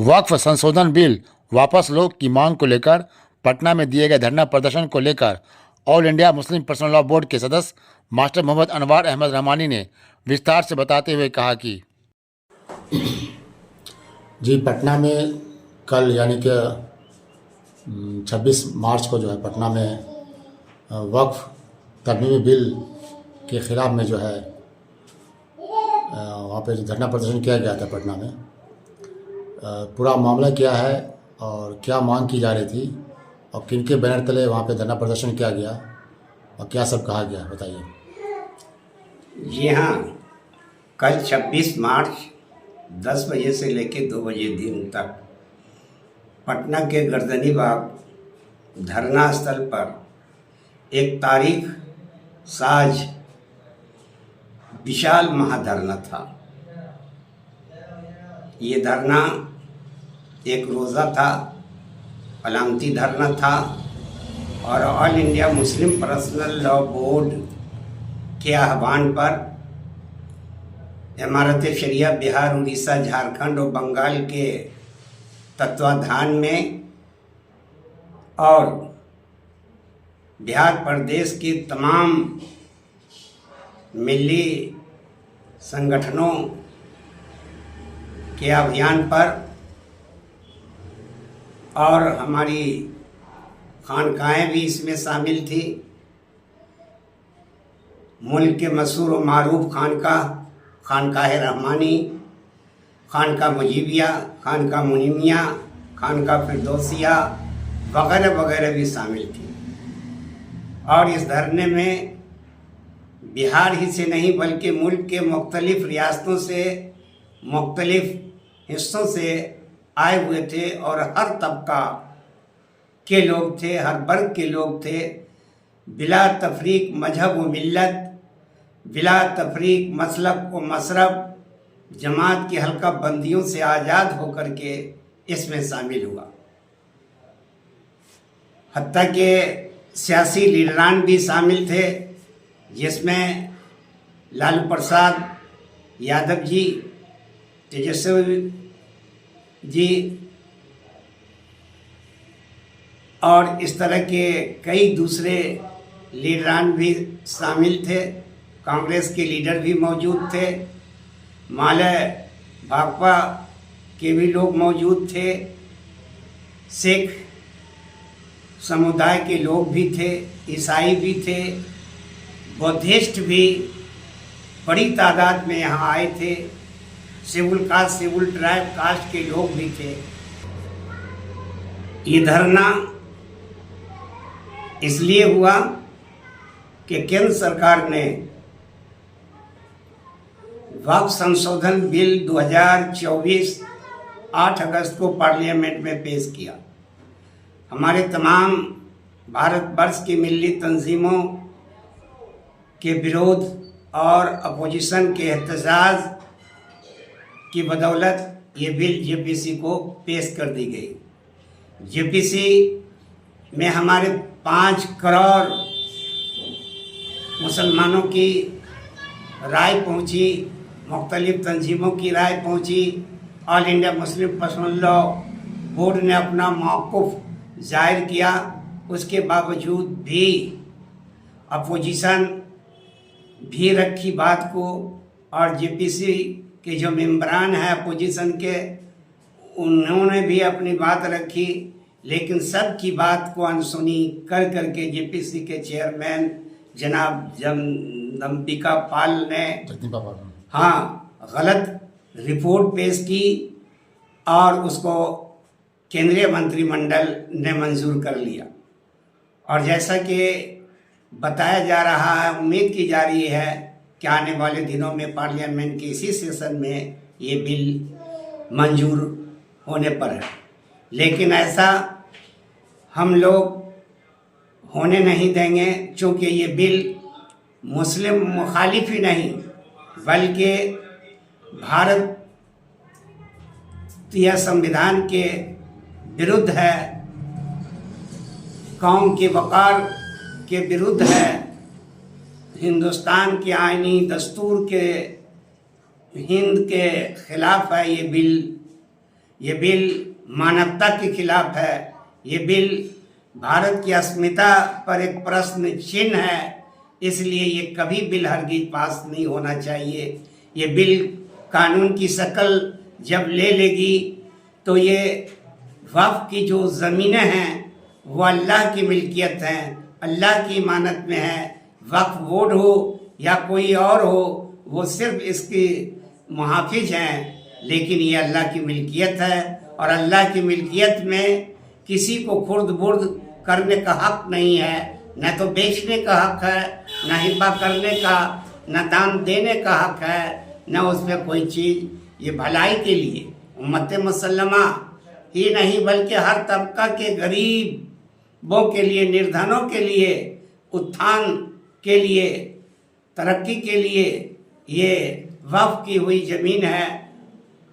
वक्फ संशोधन बिल वापस लो की मांग को लेकर पटना में दिए गए धरना प्रदर्शन को लेकर all India Muslim personal law board के सदस्य मास्टर मोहम्मद अनवार अहमद रहमानी ने विस्तार से बताते हुए कहा कि जी पटना में कल यानी कि 26 मार्च को जो है पटना में वक्फ तरमीमी बिल के ख़िलाफ़ में जो है वहाँ पे जो धरना प्रदर्शन किया गया था पटना में, पूरा मामला क्या है और क्या मांग की जा रही थी और किनके बैनर तले वहाँ पे धरना प्रदर्शन किया गया और क्या सब कहा गया, बताइए। जी हाँ, कल 26 मार्च 10 बजे से लेकर 2 बजे दिन तक पटना के गर्दनी बाग धरना स्थल पर एक तारीख साज विशाल महाधरना था। ये धरना एक रोज़ा था, अलामती धरना था और all India Muslim personal law board के आह्वान पर इमारत शरिया बिहार, उड़ीसा, झारखंड और बंगाल के तत्वाधान में और बिहार प्रदेश के तमाम मिली संगठनों के अभियान पर और हमारी खानकाहें भी इसमें शामिल थी। मुल्क के मशहूर और मारूफ खानकाह रहमानी, खानकाह मुजीबिया, खानकाह मुनीमिया, खानकाह फिरदौसिया वगैरह वगैरह भी शामिल थी। और इस धरने में बिहार ही से नहीं बल्कि मुल्क के मुख्तलिफ रियासतों से, मुख्तलिफ हिस्सों से आए हुए थे और हर तबका के लोग थे, हर वर्ग के लोग थे, बिला तफरीक मजहब व मिल्लत, बिला तफरीक मसलब व मशरब, जमात की हल्का बंदियों से आज़ाद होकर के इसमें शामिल हुआ। हत्ता के सियासी लीडरान भी शामिल थे, जिसमें लालू प्रसाद यादव जी, तेजस्वी जी और इस तरह के कई दूसरे लीडरान भी शामिल थे। कांग्रेस के लीडर भी मौजूद थे, माले भाकपा के भी लोग मौजूद थे, सिख समुदाय के लोग भी थे, ईसाई भी थे, बौद्धिस्ट भी बड़ी तादाद में यहाँ आए थे, schedule caste, schedule tribe caste के लोग भी थे। ये धरना इसलिए हुआ कि केंद्र सरकार ने वक्फ संशोधन बिल 2024 8 अगस्त को पार्लियामेंट में पेश किया। हमारे तमाम भारतवर्ष की मिली तंजीमों के विरोध और अपोजिशन के एहतजाज की बदौलत ये बिल जेपीसी को पेश कर दी गई। जेपीसी में हमारे 5 करोड़ मुसलमानों की राय पहुंची, मुख्तलिफ तंजीमों की राय पहुंची। All India Muslim personal law board ने अपना मौक़िफ़ जाहिर किया। उसके बावजूद भी अपोजिशन भी रखी बात को, और जेपीसी के जो मेंबरान हैं अपोजिशन के, उन्होंने भी अपनी बात रखी। लेकिन सब की बात को अनसुनी कर करके जेपीसी के चेयरमैन जनाब जगदम्बिका पाल ने गलत रिपोर्ट पेश की और उसको केंद्रीय मंत्रिमंडल ने मंजूर कर लिया। और जैसा कि बताया जा रहा है, उम्मीद की जा रही है कि आने वाले दिनों में पार्लियामेंट के इसी सेशन में ये बिल मंजूर होने पर है। लेकिन ऐसा हम लोग होने नहीं देंगे, चूँकि ये बिल मुस्लिम मुखालिफ ही नहीं बल्कि भारतीय संविधान के विरुद्ध है, कौम के वक़ार के विरुद्ध है, हिंदुस्तान के आईनी दस्तूर के हिंद के खिलाफ है ये बिल। ये बिल मानवता के खिलाफ है। ये बिल भारत की अस्मिता पर एक प्रश्न चिन्ह है। इसलिए ये कभी बिल हरगिज पास नहीं होना चाहिए। ये बिल कानून की शक्ल जब ले लेगी तो ये वक्फ की जो ज़मीनें हैं वो अल्लाह की मिल्कियत हैं, अल्लाह की इमानत में है। वक्फ बोर्ड हो या कोई और हो, वो सिर्फ इसके मुहाफिज हैं, लेकिन ये अल्लाह की मिल्कियत है। और अल्लाह की मिल्कियत में किसी को खुर्द बुर्द करने का हक नहीं है। न तो बेचने का हक है, न हिब्बा करने का, न दान देने का हक है, न उसमें कोई चीज़। ये भलाई के लिए उम्मत मुसल्लमा ही नहीं बल्कि हर तबका के गरीबों के लिए, निर्धनों के लिए, उत्थान के लिए, तरक्की के लिए ये वक्फ की हुई ज़मीन है।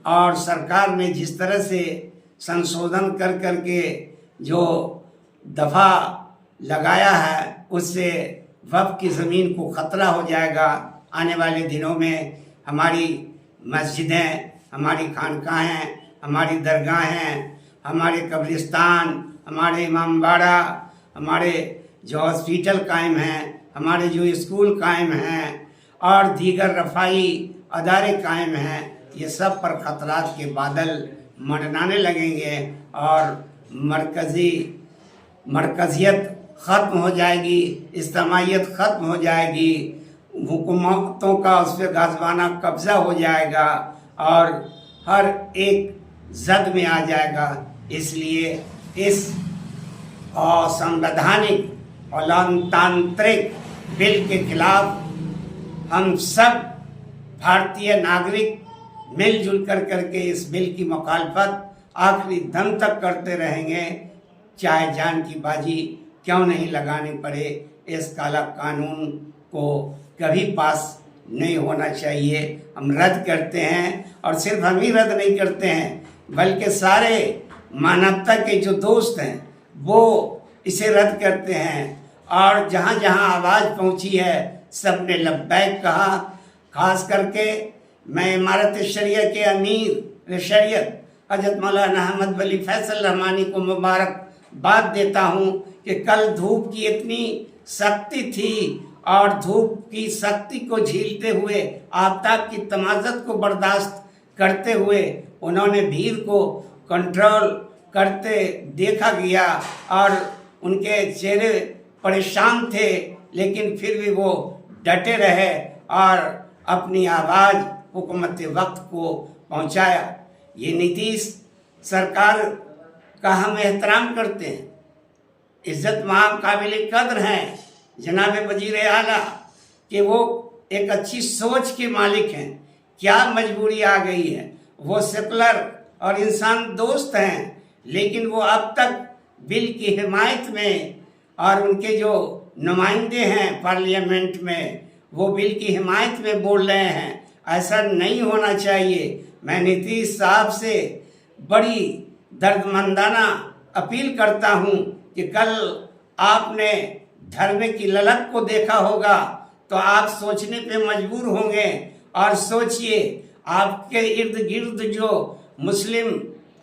और सरकार ने जिस तरह से संशोधन कर करके जो दफ़ा लगाया है, उससे वक्फ की ज़मीन को ख़तरा हो जाएगा। आने वाले दिनों में हमारी मस्जिदें, हमारी खानकाहें, हमारी दरगाहें, हमारे कब्रिस्तान, हमारे इमाम बाड़ा, हमारे जो हॉस्पिटल कायम हैं, हमारे जो स्कूल कायम हैं और दीगर रफ़ाई अदारे कायम हैं, ये सब पर ख़तरात के बादल मंडराने लगेंगे और मरकज़ियत ख़त्म हो जाएगी, इज्तिमाइयत ख़त्म हो जाएगी, हुकूमतों का उस पर गाज़बाना कब्ज़ा हो जाएगा और हर एक जद में आ जाएगा। इसलिए इस असंवैधानिक और लोकतांत्रिक बिल के खिलाफ हम सब भारतीय नागरिक मिलजुल करके इस बिल की मुखालफत आखिरी दम तक करते रहेंगे, चाहे जान की बाजी क्यों नहीं लगानी पड़े। इस काला कानून को कभी पास नहीं होना चाहिए। हम रद्द करते हैं और सिर्फ हम ही रद्द नहीं करते हैं बल्कि सारे मानवता के जो दोस्त हैं वो इसे रद्द करते हैं। और जहाँ जहाँ आवाज़ पहुँची है सबने लब्बैक कहा। खास करके मैं इमारत शरिया के अमीर शरीयत हजरत मौलाना अहमद वली फैसल रहमानी को मुबारकबाद देता हूँ कि कल धूप की इतनी शक्ति थी और धूप की शक्ति को झेलते हुए, आफताब की तमाज़त को बर्दाश्त करते हुए उन्होंने भीड़ को कंट्रोल करते देखा गया और उनके चेहरे परेशान थे, लेकिन फिर भी वो डटे रहे और अपनी आवाज़ हुकूमत वक्त को पहुंचाया। ये नीतीश सरकार का हम एहतराम करते हैं, इज़्ज़त माब काबिल कद्र हैं जनाब वज़ीर आला कि वो एक अच्छी सोच के मालिक हैं। क्या मजबूरी आ गई है, वो सेकुलर और इंसान दोस्त हैं, लेकिन वो अब तक बिल की हिमायत में और उनके जो नुमाइंदे हैं पार्लियामेंट में वो बिल की हिमायत में बोल रहे हैं। ऐसा नहीं होना चाहिए। मैं नीतीश साहब से बड़ी दर्दमंदाना अपील करता हूं कि कल आपने धर्म की ललक को देखा होगा तो आप सोचने पे मजबूर होंगे। और सोचिए, आपके इर्द गिर्द जो मुस्लिम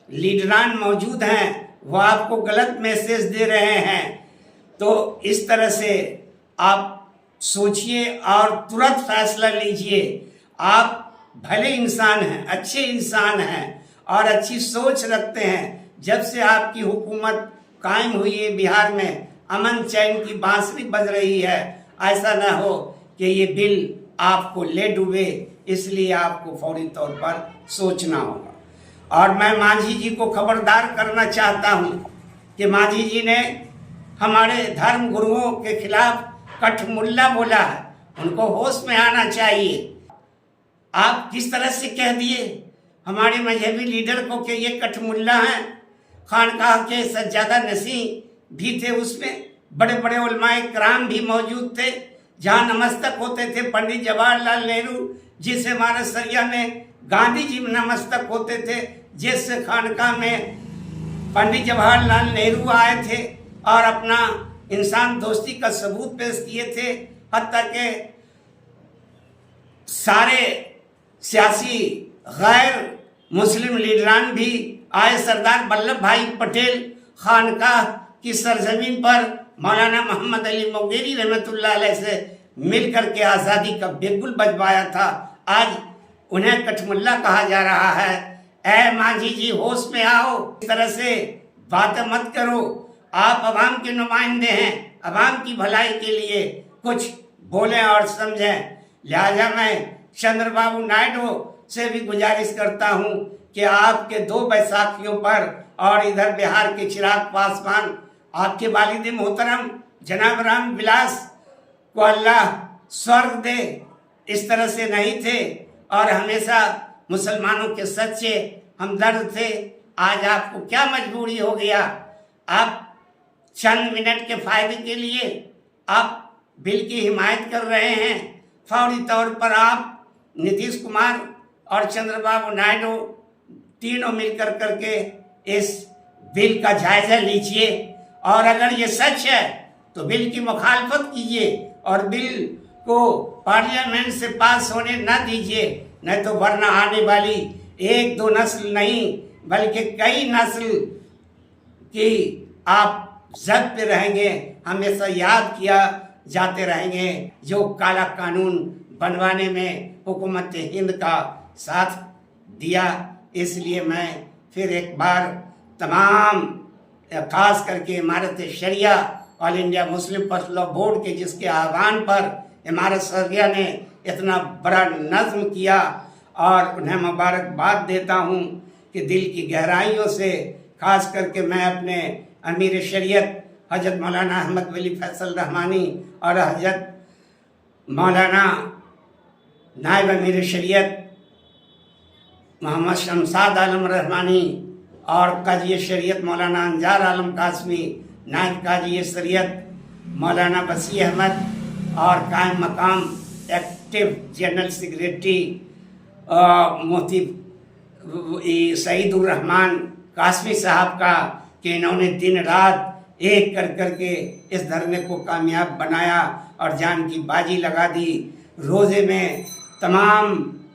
लीडरान मौजूद हैं वो आपको गलत मैसेज दे रहे हैं। तो इस तरह से आप सोचिए और तुरंत फैसला लीजिए। आप भले इंसान हैं, अच्छे इंसान हैं और अच्छी सोच रखते हैं। जब से आपकी हुकूमत कायम हुई है बिहार में अमन चैन की बांसुरी बज रही है। ऐसा न हो कि ये बिल आपको ले डूबे, इसलिए आपको फौरी तौर पर सोचना होगा। और मैं मांझी जी को खबरदार करना चाहता हूँ कि मांझी जी ने हमारे धर्म गुरुओं के खिलाफ कठमुल्ला बोला है, उनको होश में आना चाहिए। आप किस तरह से कह दिए हमारे मजहबी लीडर को कि ये कठमुल्ला हैं। खानकाह के सज्जादा नसी भी थे, उसमें बड़े बड़े उलमाए कराम भी मौजूद थे, जहाँ नमस्तक होते थे पंडित जवाहरलाल नेहरू, जिस इमारत सरिया में गांधी जी नमस्तक होते थे, जिस खानकाह में पंडित जवाहरलाल नेहरू आए थे और अपना इंसान दोस्ती का सबूत पेश किए थे। हत्ता के सारे सियासी गैर मुस्लिम लीडरान भी आज सरदार वल्लभ भाई पटेल खानकाह की सरजमीन पर मौलाना मोहम्मद अली मोगेरी रहमतुल्लाह अलैह से मिलकर के आज़ादी का बिल्कुल बजवाया था। आज उन्हें कठमुल्ला कहा जा रहा है। ऐ मांझी जी होश में आओ, इस तरह से बातें मत करो। आप अवाम के नुमाइंदे हैं, अवाम की भलाई के लिए कुछ बोलें और समझें। लिहाजा मैं चंद्रबाबू नायडू से भी गुजारिश करता हूं कि आपके 2 बैसाखियों पर और इधर बिहार के चिराग पासवान, आपके वालिद मोहतरम जनाब राम विलास को अल्लाह स्वर्ग दे, इस तरह से नहीं थे और हमेशा मुसलमानों के सच्चे हमदर्द थे। आज आपको क्या मजबूरी हो गया? आप चंद मिनट के फायदे के लिए आप बिल की हिमायत कर रहे हैं। फौरी तौर पर आप नीतीश कुमार और चंद्रबाबू नायडू तीनों मिलकर करके इस बिल का जायजा लीजिए और अगर ये सच है तो बिल की मुखालफत कीजिए और बिल को पार्लियामेंट से पास होने न दीजिए, नहीं तो वरना आने वाली 1-2 नस्ल नहीं बल्कि कई नस्ल की आप जद पे रहेंगे, हमेशा याद किया जाते रहेंगे जो काला कानून बनवाने में हुकूमत हिंद का साथ दिया। इसलिए मैं फिर एक बार तमाम खास करके Imarat Sharia all India Muslim personal law board के जिसके आह्वान पर इमारत शरिया ने इतना बड़ा नज़्म किया और उन्हें मुबारकबाद देता हूँ कि दिल की गहराइयों से खास करके मैं अपने अमीर शरीयत हजरत मौलाना अहमद वली फैसल रहमानी और हजरत मौलाना नायब अमीर शरीयत मोहम्मद शमसाद आलम रहमानी और काजी शरीयत मौलाना अंजार आलम कासमी, नायब काजी शरीयत मौलाना बसी अहमद और कायम मकाम एक्टिव जनरल सेक्रेटरी मुफ्ती सईदुर रहमान कासमी साहब का कि इन्होंने दिन रात एक कर करके इस धरने को कामयाब बनाया और जान की बाजी लगा दी। रोज़े में तमाम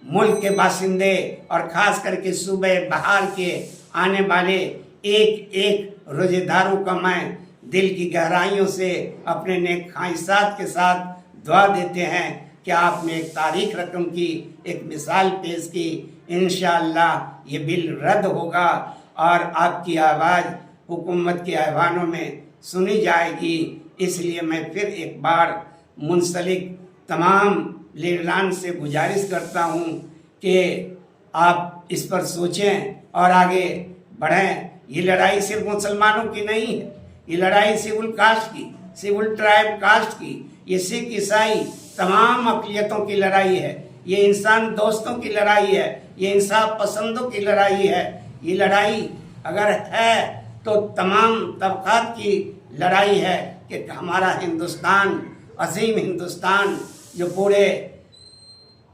मुल्क के बाशिंदे और ख़ास करके सूबे बहार के आने वाले एक एक रोज़ेदारों का मैं दिल की गहराइयों से अपने नेक ख्वाहिशात के साथ दुआ देते हैं कि आपने एक तारीख रकम की एक मिसाल पेश की। इंशाअल्लाह ये बिल रद्द होगा और आपकी आवाज़ हुकूमत के ऐवानों में सुनी जाएगी। इसलिए मैं फिर एक बार मुंसलिक तमाम लीडरान से गुजारिश करता हूँ कि आप इस पर सोचें और आगे बढ़ें। ये लड़ाई सिर्फ मुसलमानों की नहीं है, ये लड़ाई सिविल कास्ट की, सिविल ट्राइब कास्ट की, ये सिख ईसाई तमाम अक़लियतों की लड़ाई है, ये इंसान दोस्तों की लड़ाई है, ये इंसाफ पसंदों की लड़ाई है। ये लड़ाई अगर है तो तमाम तबक़ात की लड़ाई है कि हमारा हिंदुस्तान, अजीम हिंदुस्तान जो पूरे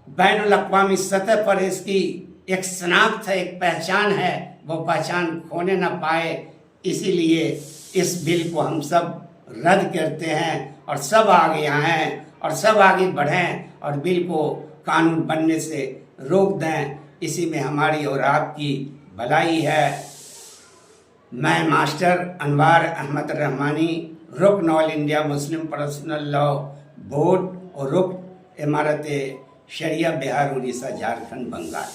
बैनुल अक़वामी सतह पर इसकी एक शनाख्त है, एक पहचान है, वो पहचान खोने ना पाए। इसीलिए इस बिल को हम सब रद्द करते हैं और सब आगे आएँ और सब आगे बढ़ें और बिल को कानून बनने से रोक दें। इसी में हमारी और आपकी भलाई है। मैं मास्टर अनवार अहमद रहमानी, रुकन all India Muslim personal law board और रुकन इमारत शरिया बिहार उड़ीसा झारखंड बंगाल।